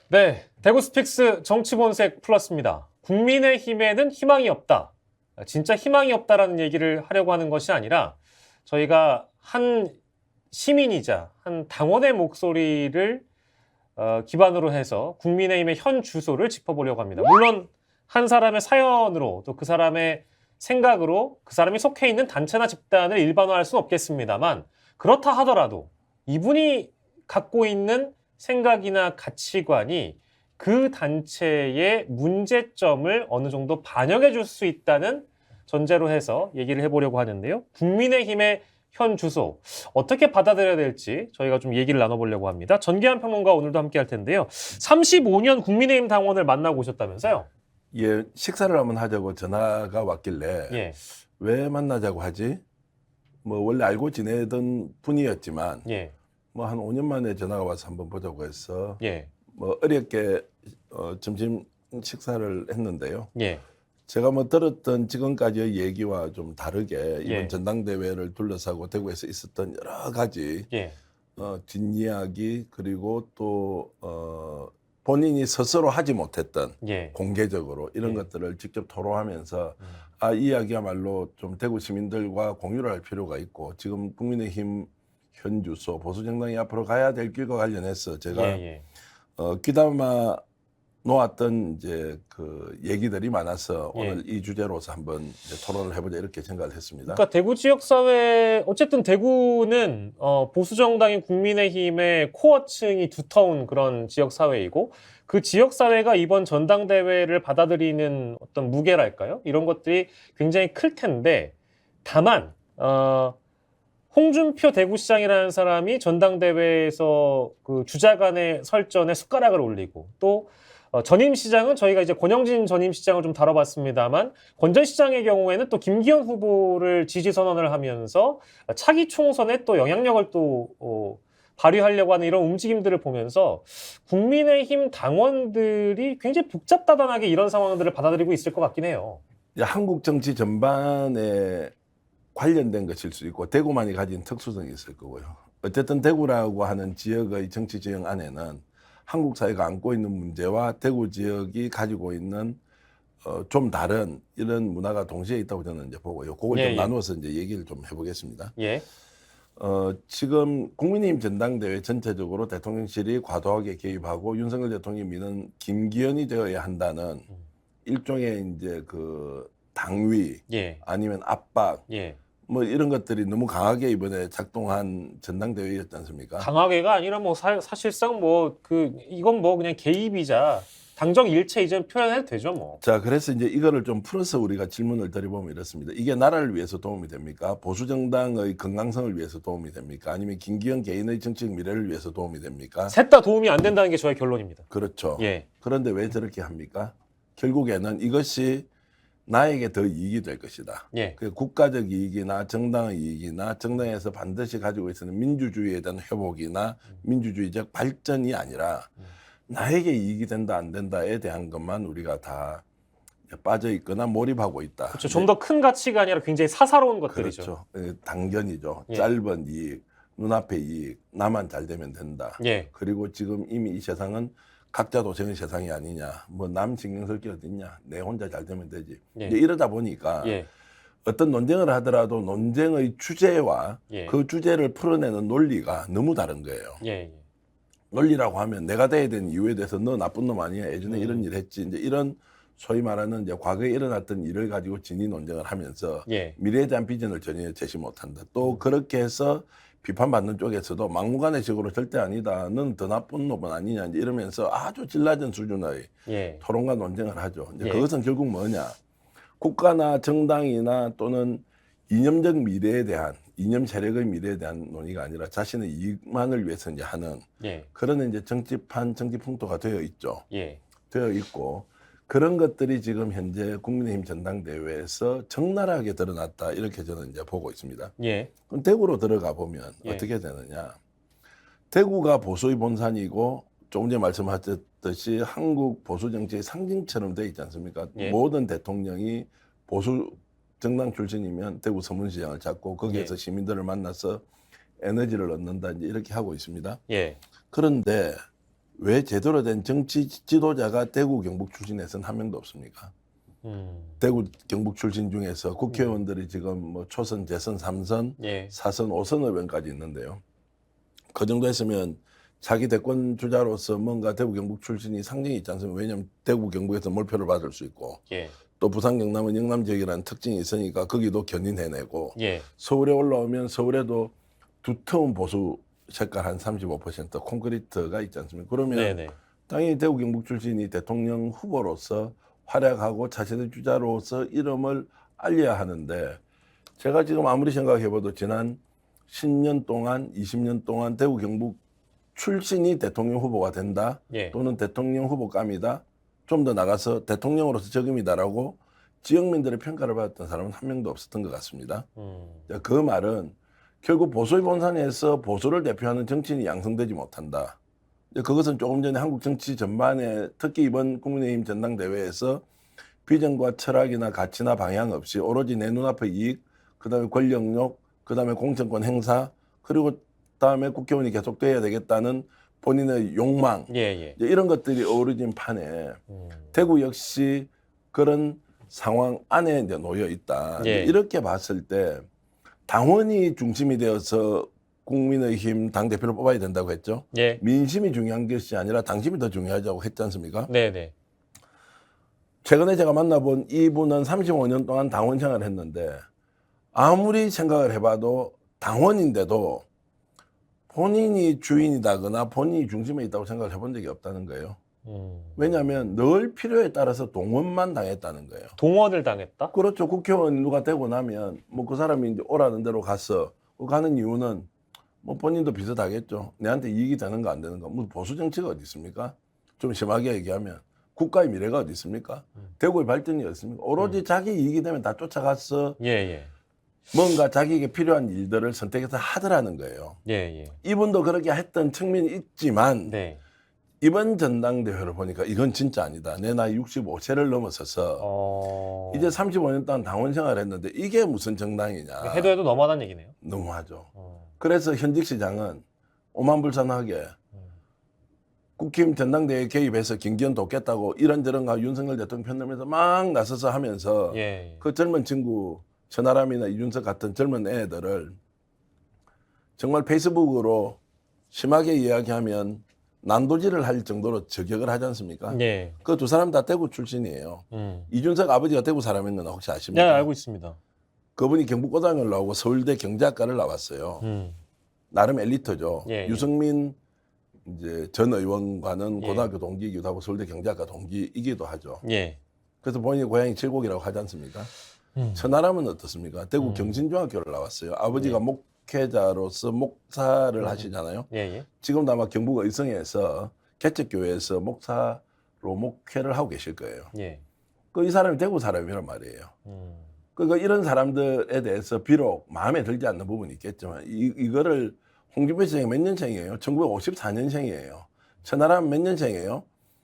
네, 대구 스픽스 정치본색 플러스입니다. 국민의힘에는 희망이 없다. 진짜 희망이 없다라는 얘기를 하려고 하는 것이 아니라 저희가 한 시민이자 한 당원의 목소리를 기반으로 해서 국민의힘의 현 주소를 짚어보려고 합니다. 물론 한 사람의 사연으로 또 그 사람의 생각으로 그 사람이 속해 있는 단체나 집단을 일반화할 수는 없겠습니다만 그렇다 하더라도 이분이 갖고 있는 생각이나 가치관이 그 단체의 문제점을 어느 정도 반영해 줄 수 있다는 전제로 해서 얘기를 해보려고 하는데요. 국민의힘의 현 주소 어떻게 받아들여야 될지 저희가 좀 얘기를 나눠보려고 합니다. 전기한 평론가 오늘도 함께 할 텐데요. 35년 국민의힘 당원을 만나고 오셨다면서요? 예, 식사를 한번 하자고 전화가 왔길래 예, 왜 만나자고 하지? 뭐 원래 알고 지내던 분이었지만 예, 뭐 한 5년 만에 전화가 와서 한번 보자고 해서 예, 뭐 어렵게 점심 식사를 했는데요. 예, 제가 뭐 들었던 지금까지의 얘기와 좀 다르게 이번 예. 전당대회를 둘러싸고 대구에서 있었던 여러 가지 예, 뒷이야기 그리고 또 본인이 스스로 하지 못했던 예, 공개적으로 이런 예. 것들을 직접 토로하면서 이 이야기야말로 좀 대구 시민들과 공유를 할 필요가 있고 지금 국민의힘 현 주소 보수정당이 앞으로 가야 될 길과 관련해서 제가 예. 귀담아 놓았던 이제 그 얘기들이 많아서 예. 오늘 이 주제로서 한번 이제 토론을 해보자 이렇게 생각을 했습니다. 그러니까 대구 지역사회 어쨌든 대구는 보수정당인 국민의힘의 코어층이 두터운 그런 지역사회이고 그 지역사회가 이번 전당대회를 받아들이는 어떤 무게랄까요? 이런 것들이 굉장히 클 텐데 다만 홍준표 대구시장이라는 사람이 전당대회에서 그 주자간의 설전에 숟가락을 올리고 또 전임시장은 저희가 이제 권영진 전임시장을 좀 다뤄봤습니다만 권 전 시장의 경우에는 또 김기현 후보를 지지 선언을 하면서 차기 총선에 또 영향력을 또 발휘하려고 하는 이런 움직임들을 보면서 국민의힘 당원들이 굉장히 복잡다단하게 이런 상황들을 받아들이고 있을 것 같긴 해요. 이제 한국 정치 전반에 관련된 것일 수 있고 대구만이 가진 특수성이 있을 거고요. 어쨌든 대구라고 하는 지역의 정치 지형 안에는 한국 사회가 안고 있는 문제와 대구 지역이 가지고 있는 좀 다른 이런 문화가 동시에 있다고 저는 이제 보고요. 그걸 좀 나누어서 이제 얘기를 좀 해보겠습니다. 예. 지금 국민의힘 전당대회 전체적으로 대통령실이 과도하게 개입하고 윤석열 대통령이 미는 김기현이 되어야 한다는 일종의 이제 그 당위 예. 아니면 압박 예. 뭐 이런 것들이 너무 강하게 이번에 작동한 전당대회였지 않습니까? 강하게가 아니라 뭐 사실상 뭐 이건 뭐 그냥 개입이자 당정 일체 이제 표현해도 되죠 뭐. 자, 그래서 이제 이거를 좀 풀어서 우리가 질문을 드려보면 이렇습니다. 이게 나라를 위해서 도움이 됩니까? 보수정당의 건강성을 위해서 도움이 됩니까? 아니면 김기현 개인의 정치적 미래를 위해서 도움이 됩니까? 셋 다 도움이 안 된다는 게 저의 결론입니다. 그렇죠. 예. 그런데 왜 저렇게 합니까? 결국에는 이것이 나에게 더 이익이 될 것이다. 예. 그 국가적 이익이나 정당의 이익이나 정당에서 반드시 가지고 있는 민주주의에 대한 회복이나 민주주의적 발전이 아니라 나에게 이익이 된다 안 된다에 대한 것만 우리가 다 빠져 있거나 몰입하고 있다. 그렇죠. 좀 더 큰 가치가 아니라 굉장히 사사로운 것들이죠. 그렇죠. 당견이죠. 예. 짧은 이익, 눈앞의 이익, 나만 잘 되면 된다. 예. 그리고 지금 이미 이 세상은 각자 도생의 세상이 아니냐. 뭐 남 신경 쓸 게 어딨냐. 내 혼자 잘 되면 되지. 예. 이제 이러다 보니까 예. 어떤 논쟁을 하더라도 논쟁의 주제와 예. 그 주제를 풀어내는 논리가 너무 다른 거예요. 예. 논리라고 하면 내가 돼야 되는 이유에 대해서 너 나쁜 놈 아니야. 예전에 이런 일 했지. 이제 이런 소위 말하는 이제 과거에 일어났던 일을 가지고 진위 논쟁을 하면서 예. 미래에 대한 비전을 전혀 제시 못한다. 또 그렇게 해서 비판받는 쪽에서도 막무가내식으로 절대 아니다. 넌 더 나쁜 놈은 아니냐. 이제 이러면서 아주 질 낮은 수준의 예. 토론과 논쟁을 하죠. 이제 예. 그것은 결국 뭐냐. 국가나 정당이나 또는 이념적 미래에 대한 이념 세력의 미래에 대한 논의가 아니라 자신의 이익만을 위해서 이제 하는 예. 그런 이제 정치판 정치 풍토가 되어 있죠. 예. 되어 있고 그런 것들이 지금 현재 국민의힘 전당대회에서 적나라하게 드러났다 이렇게 저는 이제 보고 있습니다. 예. 그럼 대구로 들어가 보면 예. 어떻게 되느냐? 대구가 보수의 본산이고 조금 전에 말씀하셨듯이 한국 보수 정치의 상징처럼 되어 있지 않습니까? 예. 모든 대통령이 보수 정당 출신이면 대구 서문시장을 잡고 거기에서 예. 시민들을 만나서 에너지를 얻는다 이제 이렇게 하고 있습니다. 예. 그런데 왜 제대로 된 정치 지도자가 대구 경북 출신에서는 한 명도 없습니까? 대구 경북 출신 중에서 국회의원들이 지금 뭐 초선, 재선, 3선, 예. 4선, 5선 의원까지 있는데요. 그 정도 했으면 자기 대권 주자로서 뭔가 대구 경북 출신이 상징이 있지 않습니까? 왜냐하면 대구 경북에서 몰표를 받을 수 있고 예. 또 부산 경남은 영남 지역이라는 특징이 있으니까 거기도 견인해내고 예. 서울에 올라오면 서울에도 두터운 보수 색깔 한 35% 콘크리트가 있지 않습니까? 그러면 네네. 당연히 대구 경북 출신이 대통령 후보로서 활약하고 차세대 주자로서 이름을 알려야 하는데 제가 지금 아무리 생각해봐도 지난 10년 동안 20년 동안 대구 경북 출신이 대통령 후보가 된다 예. 또는 대통령 후보감이다 좀 더 나가서 대통령으로서 적임이다라고 지역민들의 평가를 받았던 사람은 한 명도 없었던 것 같습니다. 자, 그 말은 결국 보수의 본산에서 보수를 대표하는 정치인이 양성되지 못한다. 그것은 조금 전에 한국 정치 전반에 특히 이번 국민의힘 전당대회에서 비전과 철학이나 가치나 방향 없이 오로지 내 눈앞의 이익, 그다음에 권력욕, 그다음에 공천권 행사, 그리고 다음에 국회의원이 계속돼야 되겠다는 본인의 욕망 예. 예. 이제 이런 것들이 어우러진 판에 대구 역시 그런 상황 안에 이제 놓여 있다. 예. 이렇게 봤을 때 당원이 중심이 되어서 국민의힘 당대표를 뽑아야 된다고 했죠. 예. 민심이 중요한 것이 아니라 당심이 더 중요하다고 했지 않습니까? 네네. 최근에 제가 만나본 이분은 35년 동안 당원 생활을 했는데 아무리 생각을 해봐도 당원인데도 본인이 주인이다거나 본인이 중심에 있다고 생각을 해본 적이 없다는 거예요. 왜냐하면 늘 필요에 따라서 동원만 당했다는 거예요. 동원을 당했다? 그렇죠. 국회의원 누가 되고 나면 뭐 그 사람이 이제 오라는 대로 가서 그 가는 이유는 뭐 본인도 비슷하겠죠. 내한테 이익이 되는가 안 되는가. 무슨 보수 정치가 어디 있습니까? 좀 심하게 얘기하면 국가의 미래가 어디 있습니까? 대구의 발전이 어디 있습니까? 오로지 자기 이익이 되면 다 쫓아가서 예. 예. 뭔가 자기에게 필요한 일들을 선택해서 하더라는 거예요. 예. 예. 이분도 그렇게 했던 측면이 있지만 네. 이번 전당대회를 보니까 이건 진짜 아니다. 내 나이 65세를 넘어서서 이제 35년 동안 당원 생활을 했는데 이게 무슨 정당이냐. 해도 너무하다는 얘기네요. 너무하죠. 그래서 현직 시장은 오만불산하게 국힘 전당대회에 개입해서 김기현 돕겠다고 이런저런 가 윤석열 대통령 편들면서 막 나서서 하면서 예. 그 젊은 친구 천하람이나 이준석 같은 젊은 애들을 정말 페이스북으로 심하게 이야기하면 난도질을 할 정도로 저격을 하지 않습니까? 예. 그 두 사람 다 대구 출신이에요. 이준석 아버지가 대구 사람인 건 혹시 네, 아십니까? 알고 있습니다. 그분이 경북고등학교를 나오고 서울대 경제학과를 나왔어요. 나름 엘리트죠. 예. 유승민 이제 전 의원과는 예. 고등학교 동기이기도 하고 서울대 경제학과 동기이기도 하죠. 예. 그래서 본인의 고향이 칠곡이라고 하지 않습니까? 천하람은 어떻습니까? 대구 경신중학교를 나왔어요. 아버지가 예. 목회자로서 목사를 하시잖아요. 예. 예. 지금도 아마 경북 의성에서 개척교회에서 목사로 목회를 하고 계실 거예요. 예. 그 이 사람이 대구 사람이란 말이에요. 그러니까 이런 사람들에 대해서 비록 마음에 들지 않는 부분이 있겠지만 이거를 홍준표 시장이 몇 년생이에요? 1954년생이에요. 천하람 몇 년생이에요?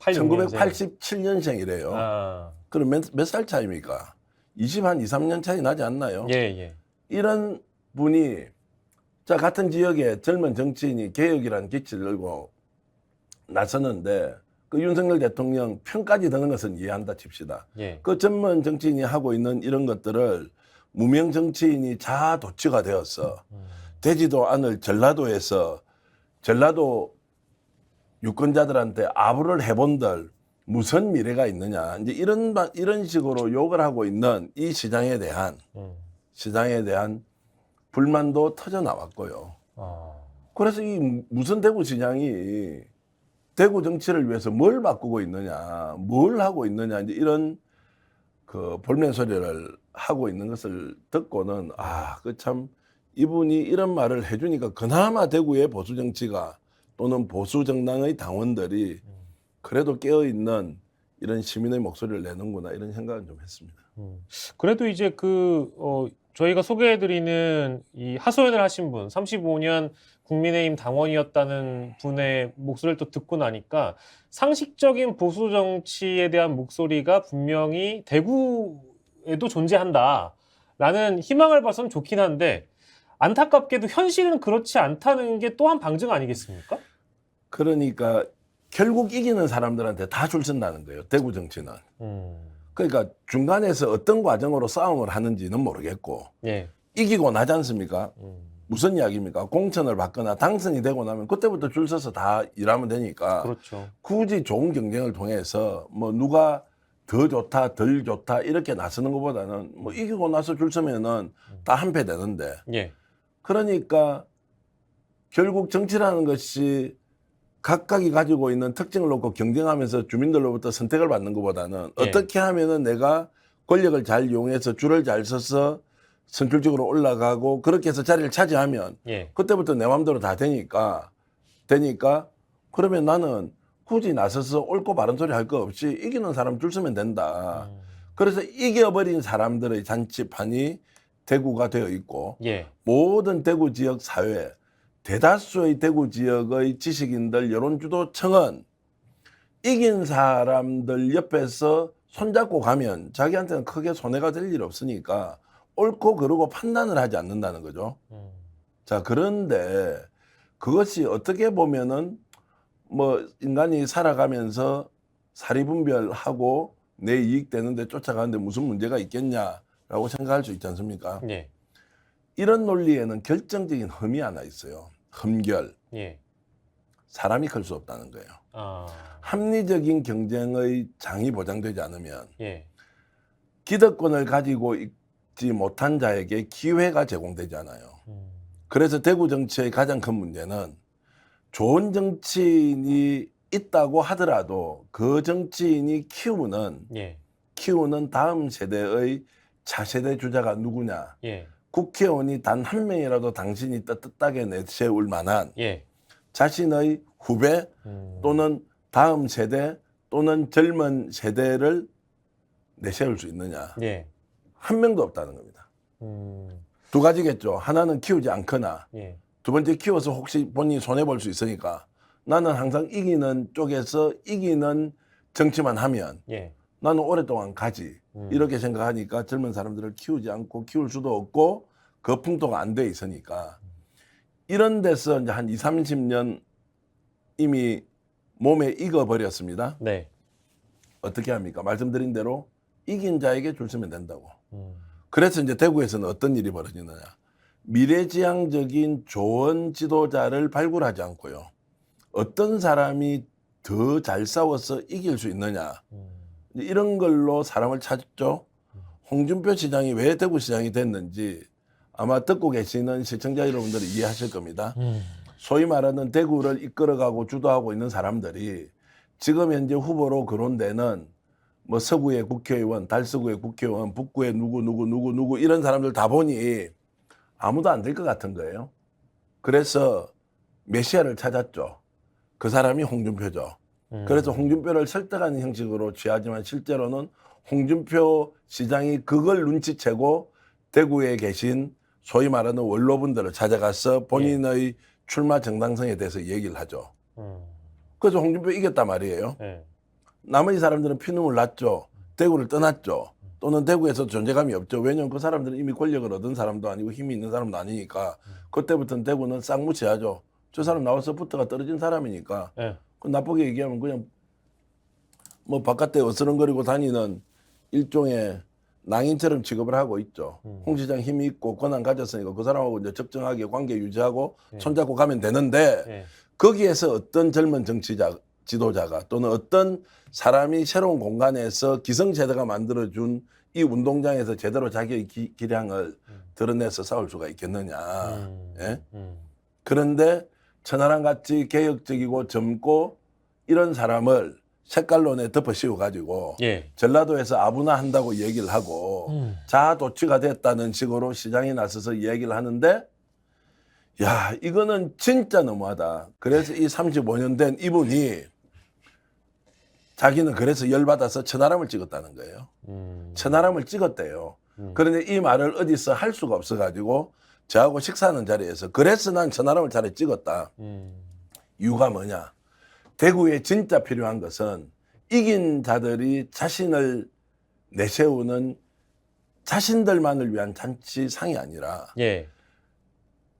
1987년생이래요. 아. 그럼 몇 살 차이입니까? 23년 차이 나지 않나요? 예. 예. 이런 분이 자 같은 지역에 젊은 정치인이 개혁이라는 기치를 들고 나서는데 그 윤석열 대통령 편까지 드는 것은 이해한다 칩시다. 예. 그 젊은 정치인이 하고 있는 이런 것들을 무명 정치인이 자아도취가 되어서 되지도 않을 전라도에서 전라도 유권자들한테 아부를 해본들 무슨 미래가 있느냐. 이제 이런 식으로 욕을 하고 있는 이 시장에 대한 불만도 터져 나왔고요. 그래서 이 무슨 대구 시장이 대구 정치를 위해서 뭘 바꾸고 있느냐, 뭘 하고 있느냐, 이제 이런 그 볼멘 소리를 하고 있는 것을 듣고는 그 참 이분이 이런 말을 해주니까 그나마 대구의 보수 정치가 또는 보수 정당의 당원들이 그래도 깨어 있는 이런 시민의 목소리를 내는구나 이런 생각은 좀 했습니다. 그래도 이제 저희가 소개해드리는 이 하소연을 하신 분, 35년 국민의힘 당원이었다는 분의 목소리를 또 듣고 나니까 상식적인 보수 정치에 대한 목소리가 분명히 대구에도 존재한다라는 희망을 봐서는 좋긴 한데 안타깝게도 현실은 그렇지 않다는 게 또한 방증 아니겠습니까? 그러니까 결국 이기는 사람들한테 다 줄 선다는 거예요. 대구 정치는. 음. 그러니까 중간에서 어떤 과정으로 싸움을 하는지는 모르겠고 예. 이기고 나지 않습니까? 무슨 이야기입니까? 공천을 받거나 당선이 되고 나면 그때부터 줄 서서 다 일하면 되니까 그렇죠. 굳이 좋은 경쟁을 통해서 뭐 누가 더 좋다 덜 좋다 이렇게 나서는 것보다는 뭐 이기고 나서 줄 서면은 다 한패 되는데 예. 그러니까 결국 정치라는 것이 각각이 가지고 있는 특징을 놓고 경쟁하면서 주민들로부터 선택을 받는 것보다는 예. 어떻게 하면은 내가 권력을 잘 이용해서 줄을 잘 서서 선출직으로 올라가고 그렇게 해서 자리를 차지하면 예. 그때부터 내 마음대로 다 되니까 그러면 나는 굳이 나서서 옳고 바른 소리 할 거 없이 이기는 사람 줄 서면 된다. 그래서 이겨버린 사람들의 잔치판이 대구가 되어 있고 예. 모든 대구 지역 사회 대다수의 대구 지역의 지식인들 여론주도청은 이긴 사람들 옆에서 손잡고 가면 자기한테는 크게 손해가 될 일 없으니까 옳고 그르고 판단을 하지 않는다는 거죠. 자, 그런데 그것이 어떻게 보면은 뭐 인간이 살아가면서 사리분별하고 내 이익 되는데 쫓아가는데 무슨 문제가 있겠냐라고 생각할 수 있지 않습니까? 예. 이런 논리에는 결정적인 흠이 하나 있어요. 흠결. 예. 사람이 클 수 없다는 거예요. 아. 합리적인 경쟁의 장이 보장되지 않으면 예. 기득권을 가지고 있지 못한 자에게 기회가 제공되지 않아요. 그래서 대구 정치의 가장 큰 문제는 좋은 정치인이 있다고 하더라도 그 정치인이 예. 키우는 다음 세대의 차세대 주자가 누구냐. 예. 국회의원이 단 한 명이라도 당신이 떳떳하게 내세울 만한 예. 자신의 후배 또는 다음 세대 또는 젊은 세대를 내세울 수 있느냐. 예. 한 명도 없다는 겁니다. 두 가지겠죠. 하나는 키우지 않거나 예. 두 번째 키워서 혹시 본인이 손해볼 수 있으니까 나는 항상 이기는 쪽에서 이기는 정치만 하면 예. 나는 오랫동안 가지. 이렇게 생각하니까 젊은 사람들을 키우지 않고 키울 수도 없고 그 풍토가 안 돼 있으니까 이런 데서 이제 한 20, 30년 이미 몸에 익어버렸습니다. 네. 어떻게 합니까? 말씀드린 대로 이긴 자에게 줄 서면 된다고. 그래서 이제 대구에서는 어떤 일이 벌어지느냐. 미래지향적인 좋은 지도자를 발굴하지 않고요. 어떤 사람이 더 잘 싸워서 이길 수 있느냐. 이런 걸로 사람을 찾죠. 홍준표 시장이 왜 대구시장이 됐는지 아마 듣고 계시는 시청자 여러분들이 이해하실 겁니다. 소위 말하는 대구를 이끌어가고 주도하고 있는 사람들이 지금 현재 후보로 거론되는 뭐 서구의 국회의원, 달서구의 국회의원, 북구의 누구 이런 사람들 다 보니 아무도 안 될 것 같은 거예요. 그래서 메시아를 찾았죠. 그 사람이 홍준표죠. 그래서 홍준표를 설득하는 형식으로 취하지만 실제로는 홍준표 시장이 그걸 눈치채고 대구에 계신 소위 말하는 원로분들을 찾아가서 본인의 출마 정당성에 대해서 얘기를 하죠. 그래서 홍준표 이겼단 말이에요. 예. 나머지 사람들은 피눈물 났죠. 대구를 떠났죠. 또는 대구에서 존재감이 없죠. 왜냐하면 그 사람들은 이미 권력을 얻은 사람도 아니고 힘이 있는 사람도 아니니까 그때부터는 대구는 쌍무치하죠. 저 사람 나와서부터가 떨어진 사람이니까 예. 그 나쁘게 얘기하면 그냥 뭐 바깥에 어스렁거리고 다니는 일종의 낭인처럼 취급을 하고 있죠. 홍 시장 힘이 있고 권한 가졌으니까 그 사람하고 이제 적정하게 관계 유지하고 손잡고 가면 되는데 예. 거기에서 어떤 젊은 정치자, 지도자가 또는 어떤 사람이 새로운 공간에서 기성세대가 만들어준 이 운동장에서 제대로 자기의 기량을 드러내서 싸울 수가 있겠느냐. 예? 그런데 천하람 같이 개혁적이고 젊고 이런 사람을 색깔론에 덮어 씌워가지고 예. 전라도에서 아부나 한다고 얘기를 하고 자아도취가 됐다는 식으로 시장에 나서서 얘기를 하는데 야 이거는 진짜 너무하다. 그래서 이 35년 된 이분이 자기는 그래서 열받아서 천하람을 찍었다는 거예요. 천하람을 찍었대요. 그런데 이 말을 어디서 할 수가 없어가지고 저하고 식사하는 자리에서 그래서 난 천하람을 차라리 찍었다. 이유가 뭐냐. 대구에 진짜 필요한 것은 이긴 자들이 자신을 내세우는 자신들만을 위한 잔치상이 아니라 예.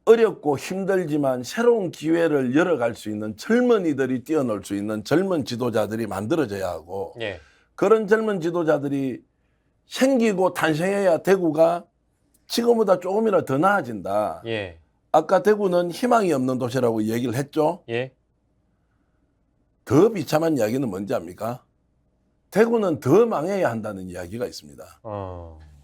어렵고 힘들지만 새로운 기회를 열어갈 수 있는 젊은이들이 뛰어놀 수 있는 젊은 지도자들이 만들어져야 하고 예. 그런 젊은 지도자들이 생기고 탄생해야 대구가 지금보다 조금이라도 더 나아진다. 예. 아까 대구는 희망이 없는 도시라고 얘기를 했죠. 예. 더 비참한 이야기는 뭔지 압니까? 대구는 더 망해야 한다는 이야기가 있습니다.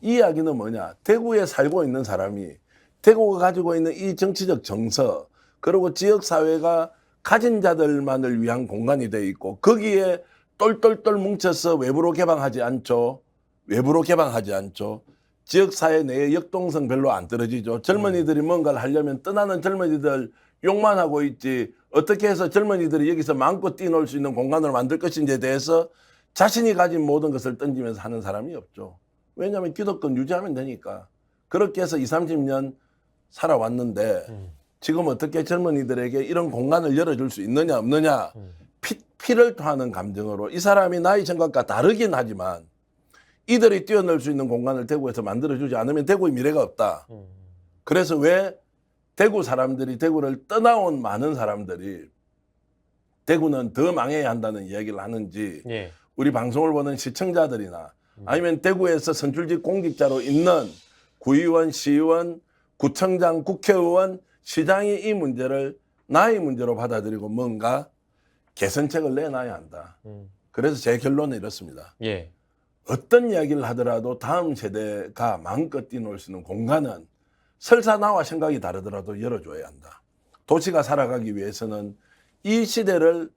이 이야기는 뭐냐? 대구에 살고 있는 사람이 대구가 가지고 있는 이 정치적 정서 그리고 지역사회가 가진 자들만을 위한 공간이 돼 있고 거기에 똘똘똘 뭉쳐서 외부로 개방하지 않죠. 외부로 개방하지 않죠. 지역사회 내에 역동성 별로 안 떨어지죠. 젊은이들이 뭔가를 하려면 떠나는 젊은이들 욕만 하고 있지 어떻게 해서 젊은이들이 여기서 마음껏 뛰놀 수 있는 공간을 만들 것인지에 대해서 자신이 가진 모든 것을 던지면서 하는 사람이 없죠. 왜냐하면 기득권 유지하면 되니까. 그렇게 해서 20, 30년 살아왔는데 지금 어떻게 젊은이들에게 이런 공간을 열어줄 수 있느냐 없느냐 피를 토하는 감정으로 이 사람이 나이 생각과 다르긴 하지만 이들이 뛰어놀 수 있는 공간을 대구에서 만들어주지 않으면 대구의 미래가 없다. 그래서 왜 대구 사람들이 대구를 떠나온 많은 사람들이 대구는 더 망해야 한다는 이야기를 하는지 예. 우리 방송을 보는 시청자들이나 아니면 대구에서 선출직 공직자로 있는 구의원, 시의원, 구청장, 국회의원, 시장이 이 문제를 나의 문제로 받아들이고 뭔가 개선책을 내놔야 한다. 그래서 제 결론은 이렇습니다. 예. 어떤 이야기를 하더라도 다음 세대가 마음껏 뛰놀 수 있는 공간은 설사 나와 생각이 다르더라도 열어줘야 한다. 도시가 살아가기 위해서는 이 시대를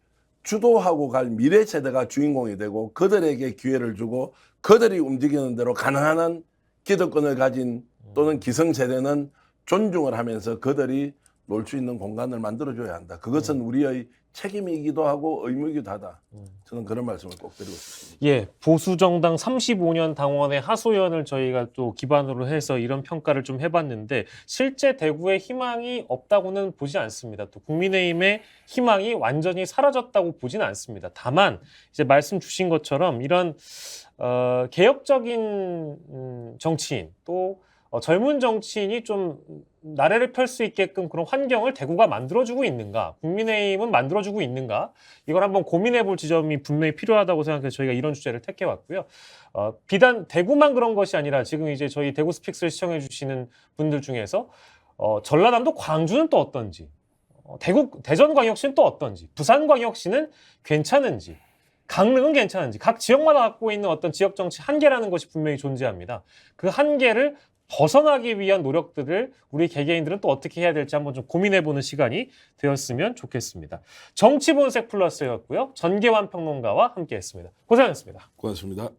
주도하고 갈 미래 세대가 주인공이 되고 그들에게 기회를 주고 그들이 움직이는 대로 가능한 한 기득권을 가진 또는 기성세대는 존중을 하면서 그들이 놀 수 있는 공간을 만들어줘야 한다. 그것은 우리의 책임이기도 하고 의무이기도 하다. 저는 그런 말씀을 꼭 드리고 싶습니다. 예, 보수정당 35년 당원의 하소연을 저희가 또 기반으로 해서 이런 평가를 좀 해봤는데 실제 대구에 희망이 없다고는 보지 않습니다. 또 국민의힘의 희망이 완전히 사라졌다고 보지는 않습니다. 다만 이제 말씀 주신 것처럼 이런 개혁적인 정치인 또 젊은 정치인이 좀 나래를 펼 수 있게끔 그런 환경을 대구가 만들어주고 있는가, 국민의힘은 만들어주고 있는가, 이걸 한번 고민해볼 지점이 분명히 필요하다고 생각해서 저희가 이런 주제를 택해왔고요. 비단 대구만 그런 것이 아니라 지금 이제 저희 대구 스픽스를 시청해주시는 분들 중에서 전라남도 광주는 또 어떤지, 대전광역시는 또 어떤지, 부산광역시는 괜찮은지, 강릉은 괜찮은지 각 지역마다 갖고 있는 어떤 지역 정치 한계라는 것이 분명히 존재합니다. 그 한계를 벗어나기 위한 노력들을 우리 개개인들은 또 어떻게 해야 될지 한번 좀 고민해보는 시간이 되었으면 좋겠습니다. 정치본색 플러스였고요. 전계환 평론가와 함께했습니다. 고생하셨습니다. 고맙습니다.